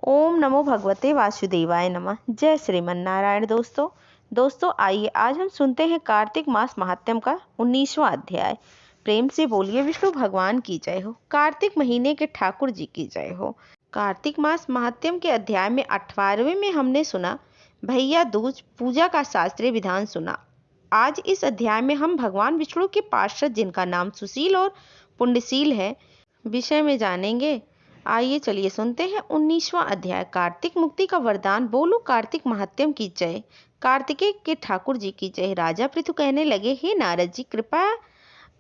ओम नमो भगवते वासुदेवाय नमः। जय श्रीमन नारायण। दोस्तों आइए आज हम सुनते हैं कार्तिक मास महात्म्य का 19वां अध्याय। प्रेम से बोलिए विष्णु भगवान की जय हो। कार्तिक महीने के ठाकुर जी की जय हो। कार्तिक मास महात्म्य के अध्याय में 18वें में हमने सुना भैया दूज पूजा का शास्त्रीय विधान सुना। आज इस अध्याय में हम भगवान विष्णु के पार्षद जिनका नाम सुशील और पुण्यशील है विषय में जानेंगे। आइए चलिए सुनते हैं 19वां अध्याय। कार्तिक मुक्ति का वरदान। बोलो कार्तिक महात्म्य की जय। कार्तिकेय के ठाकुर जी की जय। राजा पृथु कहने लगे, हे नारद जी, कृपा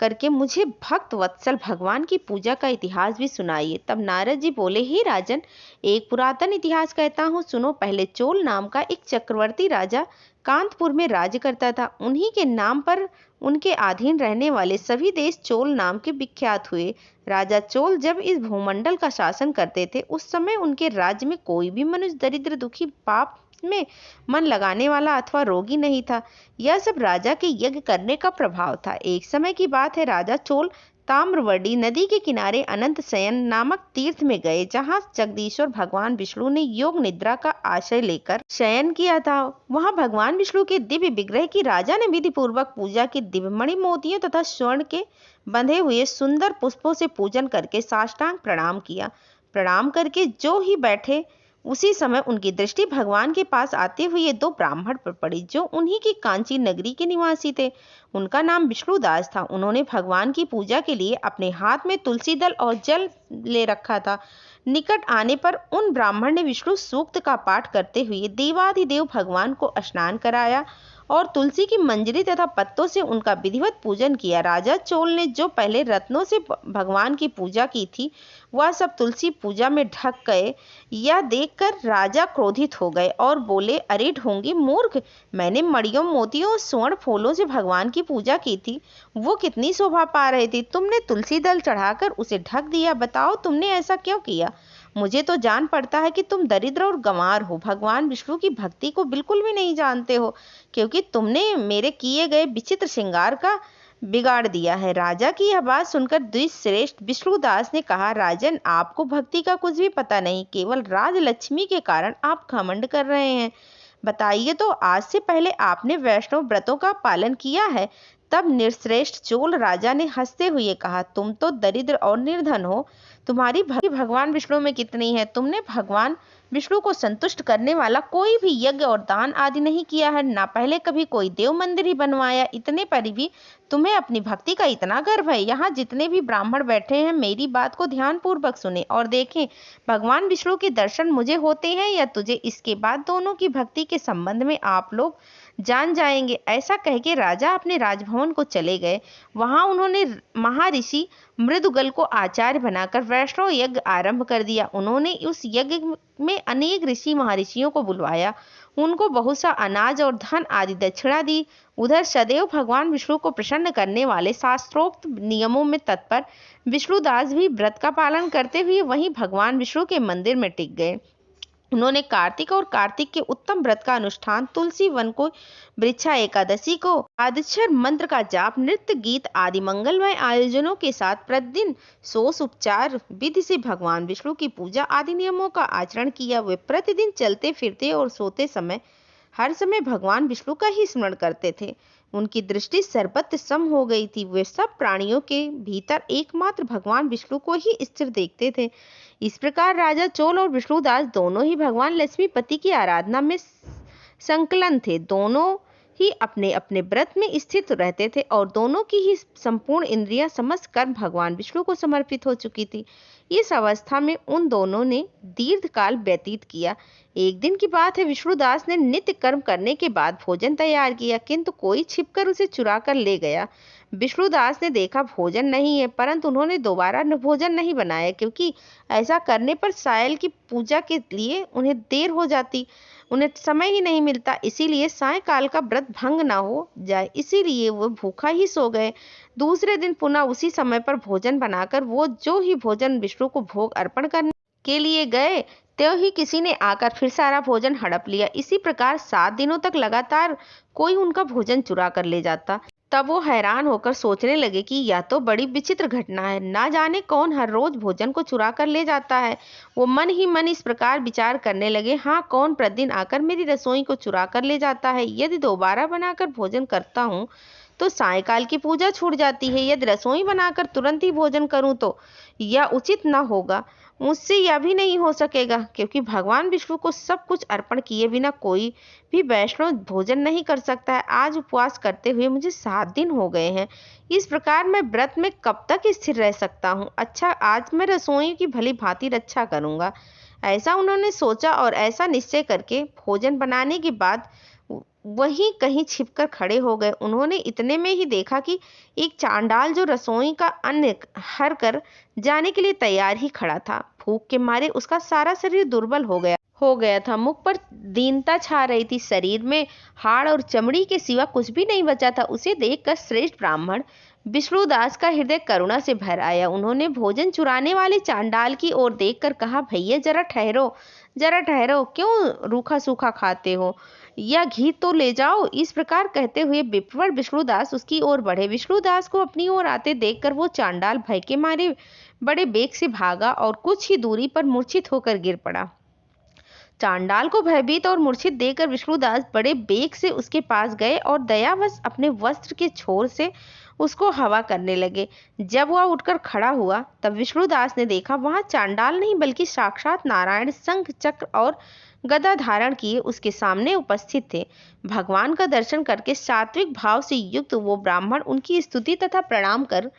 करके मुझे भक्त वत्सल भगवान की पूजा का इतिहास भी सुनाइए। तब नारद जी बोले, हे राजन, एक पुरातन इतिहास कहता हूँ, सुनो। पहले चोल नाम का एक चक्रवर्ती राजा कांतपुर में राज्य करता था। उन्हीं के नाम पर उनके अधीन रहने वाले सभी देश चोल नाम के विख्यात हुए। राजा चोल जब इस भूमंडल का शासन करते थे, उस समय उनके राज्य में कोई भी मनुष्य दरिद्र, दुखी, पाप में मन लगाने वाला अथवा रोगी नहीं था। यह सब राजा के यज्ञ करने का प्रभाव था। एक समय की बात है, राजा चोल ताम्रवर्णी नदी के किनारे अनंत शयन नामक तीर्थ में गए, जहाँ जगदीश्वर भगवान विष्णु ने योग निद्रा का आश्रय लेकर शयन किया था। वहाँ भगवान विष्णु के दिव्य विग्रह की राजा ने विधि पूर्वक पूजा की। दिव्य मणि, मोतियों तथा स्वर्ण के बंधे हुए सुंदर पुष्पों से पूजन करके साष्टांग प्रणाम किया। प्रणाम करके जो ही बैठे, उसी समय उनकी दृष्टि भगवान के पास आते हुए दो ब्राह्मण पर पड़ी, जो उन्हीं की कांची नगरी के निवासी थे। उनका नाम विष्णुदास था। उन्होंने भगवान की पूजा के लिए अपने हाथ में तुलसी दल और जल ले रखा था। निकट आने पर उन ब्राह्मण ने विष्णु सूक्त का पाठ करते हुए देवाधिदेव भगवान को स्नान कराया और तुलसी की मंजरी तथा पत्तों से उनका विधिवत पूजन किया। राजा चोल ने जो पहले रत्नों से भगवान की पूजा की थी, वह सब तुलसी पूजा में ढक गए। यह देखकर राजा क्रोधित हो गए और बोले, अरे ढोंगी मूर्ख, मैंने मणियों, मोतियों और स्वर्ण फूलों से भगवान की पूजा की थी। वो कितनी शोभा पा रही थी, तुमने तुलसी दल चढ़ाकर उसे ढक दिया। बताओ तुमने ऐसा क्यों किया? मुझे तो जान पड़ता है कि तुम दरिद्र और गंवार हो, भगवान विष्णु की भक्ति को बिल्कुल भी नहीं जानते हो, क्योंकि तुमने मेरे किए गए विचित्र श्रृंगार का बिगाड़ दिया है। राजा की यह बात सुनकर द्विश्रेष्ठ विष्णुदास ने कहा, राजन, आपको भक्ति का कुछ भी पता नहीं, केवल राजलक्ष्मी के कारण आप घमंड कर रहे हैं। बताइए तो, आज से पहले आपने वैष्णव व्रतों का पालन किया है? तब निर्श्रेष्ठ चोल राजा ने हंसते हुए कहा, तुम तो दरिद्र और निर्धन हो, तुम्हारी भक्ति भगवान विष्णु में कितनी है? तुमने भगवान विष्णु को संतुष्ट करने वाला कोई भी यज्ञ और दान आदि नहीं किया है, ना पहले कभी कोई देव मंदिर ही बनवाया। इतने पर भी तुम्हें अपनी भक्ति का इतना गर्व है। यहाँ जितने भी ब्राह्मण बैठे हैं, मेरी बात को ध्यान पूर्वक सुने और देखें, भगवान विष्णु के दर्शन मुझे होते हैं या तुझे, इसके बाद दोनों की भक्ति के संबंध में आप लोग जान जाएंगे। ऐसा कह के राजा अपने राजभवन को चले गए। वहां उन्होंने महर्षि मृदुगल को आचार्य बनाकर वैष्णव यज्ञ आरंभ कर दिया। उन्होंने उस यज्ञ में अनेक ऋषि महर्षियों को बुलवाया, उनको बहुत सा अनाज और धन आदि दक्षिणा दी। उधर सदैव भगवान विष्णु को प्रसन्न करने वाले शास्त्रोक्त नियमों में तत्पर विष्णुदास भी व्रत का पालन करते हुए वहीं भगवान विष्णु के मंदिर में टिक गए। उन्होंने कार्तिक और कार्तिक के उत्तम व्रत का अनुष्ठान, तुलसी वन को, वृक्षा एकादशी को, आदिक्षर मंत्र का जाप, नृत्य गीत आदि मंगलमय आयोजनों के साथ प्रतिदिन सोस उपचार विधि से भगवान विष्णु की पूजा आदि नियमों का आचरण किया। वे प्रतिदिन चलते फिरते और सोते समय हर समय भगवान विष्णु का ही स्मरण करते थे। उनकी दृष्टि सर्वत्र सम हो गई थी। वे सब प्राणियों के भीतर एकमात्र भगवान विष्णु को ही स्थिर देखते थे। इस प्रकार राजा चोल और विष्णुदास दोनों ही भगवान लक्ष्मीपति की आराधना में संकलन थे। दोनों ही अपने अपने व्रत में स्थित रहते थे और दोनों की ही संपूर्ण इंद्रियां, समस्त कर्म भगवान विष्णु को समर्पित हो चुकी थी। इस अवस्था में उन दोनों ने दीर्घ काल व्यतीत किया। एक दिन की बात है, विष्णुदास ने नित्य कर्म करने के बाद भोजन तैयार किया, किंतु कोई छिपकर उसे चुरा कर ले गया। विष्णुदास ने देखा भोजन नहीं है, परंतु उन्होंने दोबारा भोजन नहीं बनाया, क्योंकि ऐसा करने पर सायल की पूजा के लिए उन्हें देर हो जाती, उन्हें समय ही नहीं मिलता। इसीलिए सायंकाल का व्रत भंग ना हो जाए, इसीलिए वो भूखा ही सो गए। दूसरे दिन पुनः उसी समय पर भोजन बनाकर वो जो ही भोजन विष्णु को भोग अर्पण करने के लिए गए, त्यों ही किसी ने आकर फिर सारा भोजन हड़प लिया। इसी प्रकार 7 दिनों तक लगातार कोई उनका भोजन चुरा कर ले जाता। तब वो हैरान होकर सोचने लगे कि यह तो बड़ी विचित्र घटना है, ना जाने कौन हर रोज भोजन को चुरा कर ले जाता है। वो मन ही मन इस प्रकार विचार करने लगे, हाँ, कौन प्रतिदिन आकर मेरी रसोई को चुरा कर ले जाता है। यदि दोबारा बनाकर भोजन करता हूँ तो सायकाल की पूजा छूट जाती है, यदि रसोई बनाकर तुरंत ही भोजन करूं तो यह उचित न होगा। मुझसे यह भी नहीं हो सकेगा, क्योंकि भगवान विष्णु को सब कुछ अर्पण किए बिना कोई भी वैष्णव भोजन नहीं कर सकता है। आज उपवास करते हुए मुझे 7 दिन हो गए हैं। इस प्रकार मैं व्रत में कब तक स्थिर रह सकता हूँ। अच्छा, आज मैं रसोई की भली भांति रक्षा करूंगा। ऐसा उन्होंने सोचा और ऐसा निश्चय करके भोजन बनाने के बाद वहीं कहीं छिपकर खड़े हो गए। उन्होंने इतने में ही देखा कि एक चांडाल जो रसोई का अन्न हर कर जाने के लिए तैयार ही खड़ा था। भूख के मारे उसका सारा शरीर दुर्बल हो गया था। मुख पर दीनता छा रही थी। शरीर में हाड़ और चमड़ी के सिवा कुछ भी नहीं बचा था। उसे देखकर श्रेष्ठ ब्राह्मण विष्णुदास का हृदय करुणा से भर आया। उन्होंने भोजन चुराने वाले चांडाल की ओर देखकर कहा, भैया जरा ठहरो, जरा ठहरो, क्यों रूखा सूखा खाते हो, या घी तो ले जाओ। इस प्रकार कहते हुए विप्रवर विष्णुदास उसकी ओर बढ़े। विष्णुदास को अपनी ओर आते देखकर वो चांडाल भय के मारे बड़े बेग से भागा और कुछ ही दूरी पर मूर्छित होकर गिर पड़ा। चांडाल को भयभीत और मूर्छित देखकर विष्णुदास बड़े बेग से उसके पास गए और दयावश अपने वस्त्र के छोर से उसको हवा करने लगे। जब वह उठकर खड़ा हुआ तब विष्णुदास ने देखा वहां चांडाल नहीं बल्कि साक्षात नारायण शंख चक्र और गदा धारण किए उसके सामने उपस्थित थे। भगवान का दर्शन करके सात्विक भाव से युक्त वो ब्राह्मण उनकी स्तुति तथा प्रणाम कर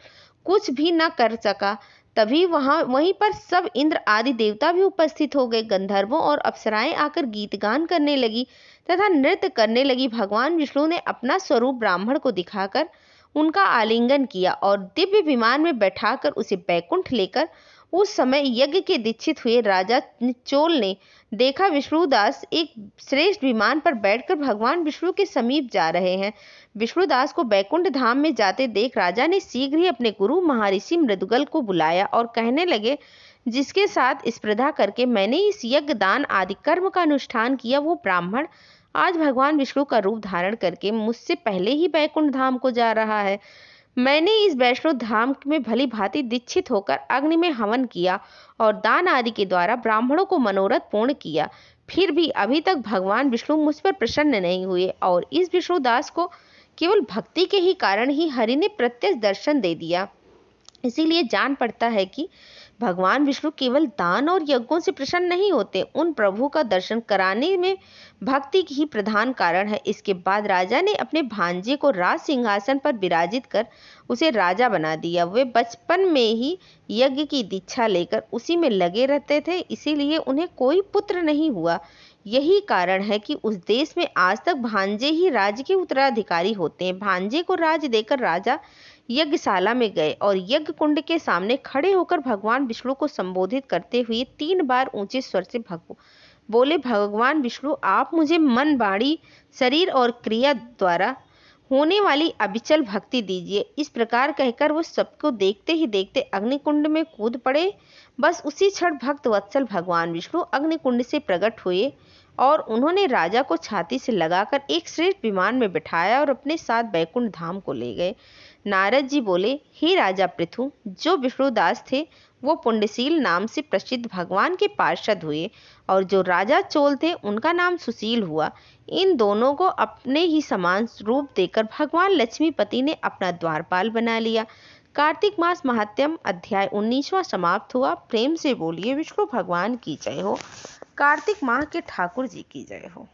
कुछ भी न कर सका। तभी वहीं पर सब इंद्र आदि देवता भी उपस्थित हो गए। गंधर्वों और अप्सराएं आकर गीत गान करने लगी तथा नृत्य करने लगी। भगवान विष्णु ने अपना स्वरूप ब्राह्मण को दिखाकर उनका आलिंगन किया और दिव्य विमान में बैठाकर उसे बैकुंठ लेकर उस समय यज्ञ के दीक्षित हुए राजा चोल ने देखा विष्णुदास एक श्रेष्ठ विमान पर बैठकर भगवान विष्णु के समीप जा रहे हैं। विष्णुदास को बैकुंठ धाम में जाते देख राजा ने शीघ्र ही अपने गुरु महर्षि मृदुगल को बुलाया और कहने लगे, जिसके साथ स्पर्धा करके मैंने इस यज्ञ दान आदि कर्म का अनुष्ठान किया, वो ब्राह्मण आज भगवान विष्णु का रूप धारण करके मुझसे पहले ही बैकुंठ धाम को जा रहा है। मैंने इस वैष्णव धाम में भली भांति दीक्षित होकर अग्नि में हवन किया और दान आदि के द्वारा ब्राह्मणों को मनोरथ पूर्ण किया, फिर भी अभी तक भगवान विष्णु मुझ पर प्रसन्न नहीं हुए और इस विष्णुदास को केवल भक्ति के ही कारण ही हरि ने प्रत्यक्ष दर्शन दे दिया। इसीलिए जान पड़ता है कि भगवान विष्णु केवल दान और यज्ञों से प्रसन्न नहीं होते, उन प्रभु का दर्शन कराने में भक्ति की ही प्रधान कारण है। इसके बाद राजा ने अपने भांजे को राज सिंहासन पर विराजित कर उसे राजा बना दिया। वे बचपन में ही यज्ञ की दीक्षा लेकर उसी में लगे रहते थे, इसीलिए उन्हें कोई पुत्र नहीं हुआ। यही कारण है कि उस देश में आज तक भांजे ही राज्य के उत्तराधिकारी होते हैं। भांजे को राज देकर राजा यज्ञशाला में गए और यज्ञ कुंड के सामने खड़े होकर भगवान विष्णु को संबोधित करते हुए 3 बार ऊंचे स्वर से बोले, भगवान विष्णु, आप मुझे मन, वाणी, शरीर और क्रिया द्वारा होने वाली अविचल भक्ति दीजिए। इस प्रकार कहकर वो सबको देखते ही देखते अग्निकुंड में कूद पड़े। बस उसी क्षण भक्त वत्सल भगवान विष्णु अग्निकुंड से प्रकट हुए और उन्होंने राजा को छाती से लगाकर एक श्रेष्ठ विमान में बिठाया और अपने साथ बैकुंठ धाम को ले गए। नारद जी बोले, हे राजा पृथु, जो विष्णुदास थे वो पुंडशील नाम से प्रसिद्ध भगवान के पार्षद हुए और जो राजा चोल थे उनका नाम सुशील हुआ। इन दोनों को अपने ही समान रूप देकर भगवान लक्ष्मीपति ने अपना द्वारपाल बना लिया। कार्तिक मास महात्म्य अध्याय 19वां समाप्त हुआ। प्रेम से बोलिए विष्णु भगवान की जय हो। कार्तिक माह के ठाकुर जी की जय हो।